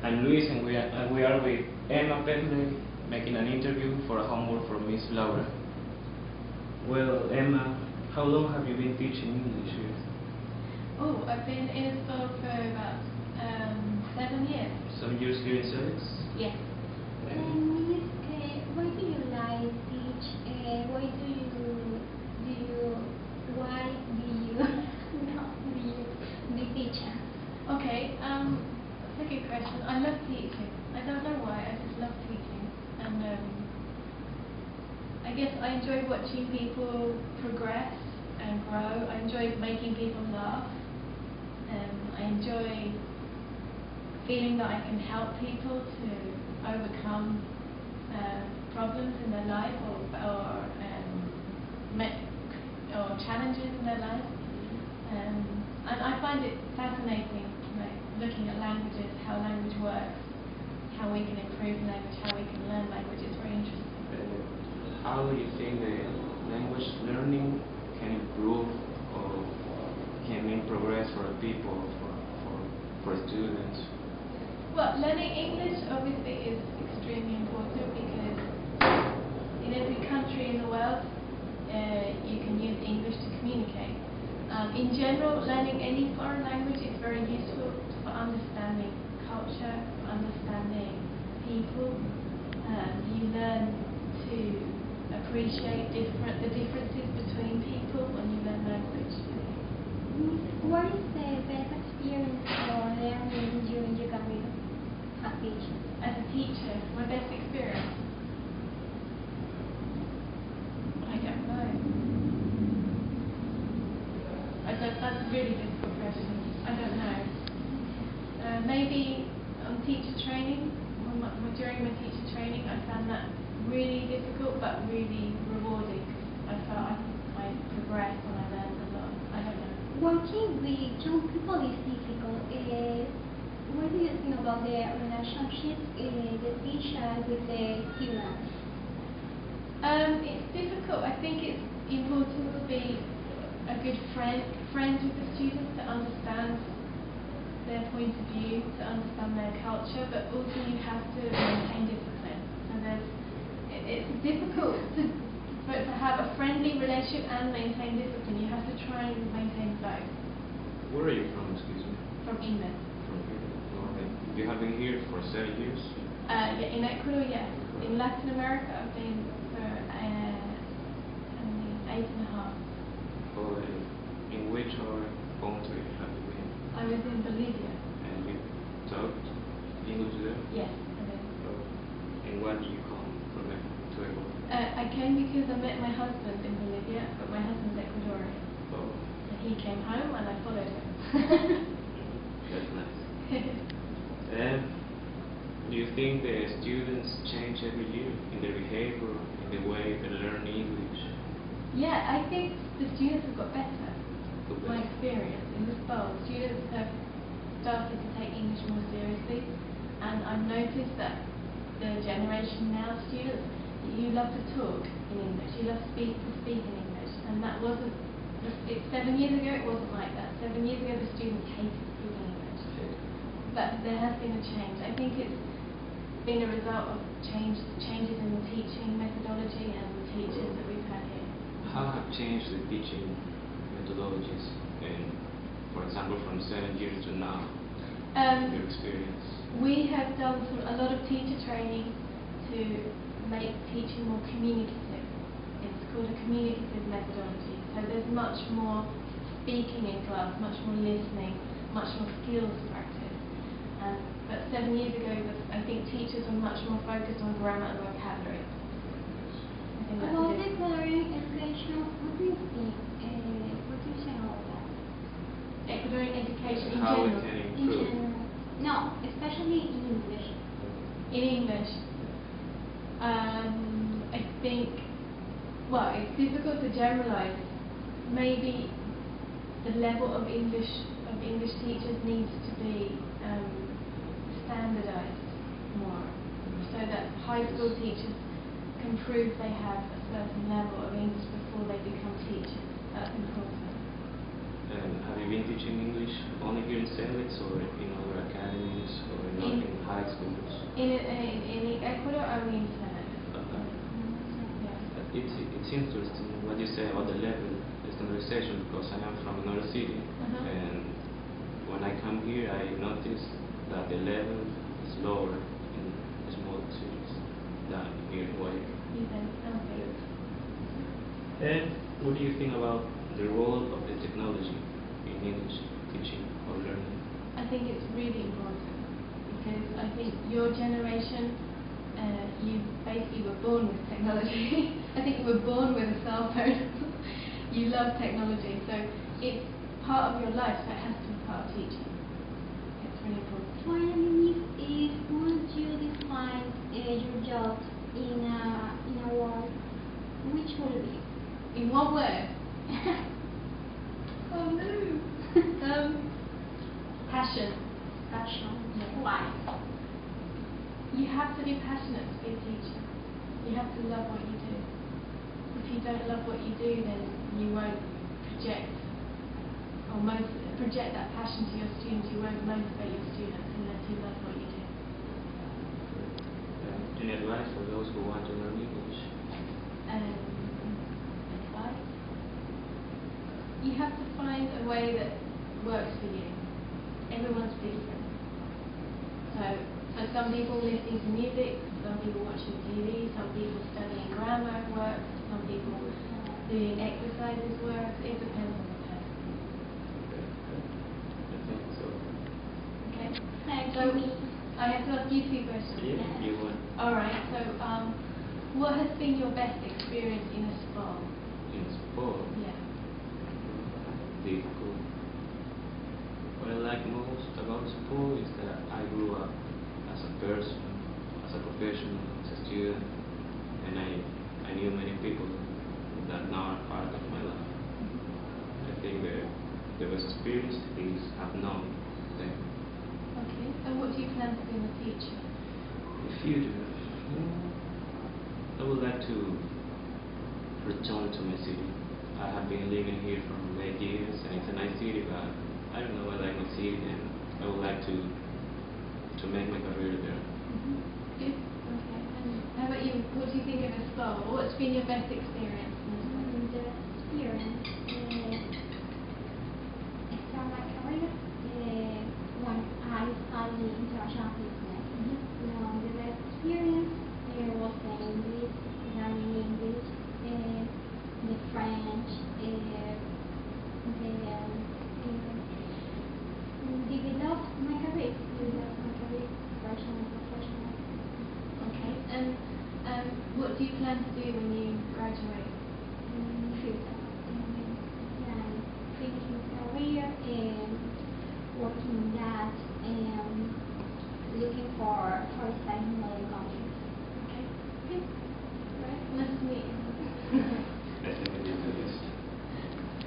I'm Luis, and we are with Emma Pedley making an interview for a homework for Miss Laura. Well, Emma, how long have you been teaching English here? Oh, I've been in a school for about 7 years. 7 years here in Celix? Yes. Miss, why do you like teach? Why do you be teacher? Okay, that's a good question. I love teaching. I don't know why, I just love teaching. And I guess I enjoy watching people progress and grow. I enjoy making people laugh. I enjoy feeling that I can help people to overcome problems in their life or challenges in their life. And I find it fascinating, looking at languages, how language works, how we can improve language, how we can learn language. It's very interesting. How do you think the language learning can improve or can mean progress for the people, for students? Well, learning English obviously is extremely important because in every country in the world you can use English to communicate. In general, learning any foreign language is very useful for understanding culture, for understanding people. You learn to appreciate the differences between people when you learn language. What is the best experience for learning during your career as a teacher? As a teacher, my best experience? I don't know. That's a really difficult question. I don't know. Maybe on teacher training, during my teacher training, I found that really difficult but really rewarding. I felt I progressed and I learned a lot. I don't know. Working with young people is difficult. What do you think about the relationship the teacher with the students? It's difficult. I think it's important to be a good friend with the students, to understand their point of view, to understand their culture, but also you have to maintain discipline. So it's difficult to have a friendly relationship and maintain discipline. You have to try and maintain both. Where are you from, excuse me? From England. From England. Okay. You have been here for 7 years? Yeah, in Ecuador, yes. In Latin America, I've been for 8.5. Oh, in which country have you been? I was in Bolivia. And you talked English there? Yes, I did. Oh. And why did you come from there to Ecuador? I came because I met my husband in Bolivia, but my husband's Ecuadorian. Oh. And he came home and I followed him. That's nice. And do you think the students change every year in their behavior, in the way they learn English? Yeah, I think the students have got better. My experience in the school, students have started to take English more seriously, and I've noticed that the generation now students, you love to talk in English, you love to speak in English, and that wasn't, 7 years ago it wasn't like that. 7 years ago the students hated speaking English. But there has been a change. I think it's been a result of changes in the teaching methodology and the teachers that we've had here. How have changed the teaching methodologies, and, for example, from 7 years to now, your experience? We have done a lot of teacher training to make teaching more communicative. It's called a communicative methodology. So there's much more speaking in class, much more listening, much more skills practice. But 7 years ago, I think teachers were much more focused on grammar and vocabulary. About the Ecuadorian education, what do you think? What do you say about that? Ecuadorian education in How general. it can improve? No, especially in English. In English, I think, well, it's difficult to generalize. Maybe the level of English teachers needs to be standardized more, so that high school teachers can prove they have a certain level of English before they become teachers. That's important. And have you been teaching English only here in Celix or in other academies or in high In Ecuador, only in Canada. Yeah. It's interesting what you say about the level of standardization, because I am from another city, and when I come here, I notice that the level is lower in small cities than here in Guayaquil. Okay. And what do you think about the role of the technology in English teaching or learning? I think it's really important, because I think your generation, you basically were born with technology. I think you were born with a cell phone. You love technology, so it's part of your life, so it has to be part of teaching. It's really important. Finally, if would you define your job in a word, which would it be? In one word? Oh no! Passion. Passion. Yeah. Why? You have to be passionate to be a teacher. You have to love what you do. If you don't love what you do, then you won't project that passion to your students. You won't motivate your students unless you love what you do. Any advice for those who want to learn English? Advice? You have to find a way that works for you. Everyone's different. So some people listening to music, some people watching TV, some people studying grammar work, some people doing exercises work. It depends on the person. I think so. Okay. Thank So you. I have to ask you 2 questions. Yeah, you want All right. So what has been your best experience in a spa? in sport? Yeah. Difficult. What I like most about sport is that I grew up as a person, as a professional, as a student, and I knew many people that now are part of my life. I think the best experience is have known them. Okay. And what do you plan to do in the future? The future, I would like to return to my city. I have been living here for 8 years, and it's a nice city, but I don't know, I like my city, and I would like to make my career there. Good. Okay. And how about you? What do you think of a spa? What's been your best experience in a spa? The experience start my career when I studied international business. The best experience was the English, learning English, the French, develop my career, personal and professional. Okay. And what do you plan to do when you graduate? Future. Finish my career and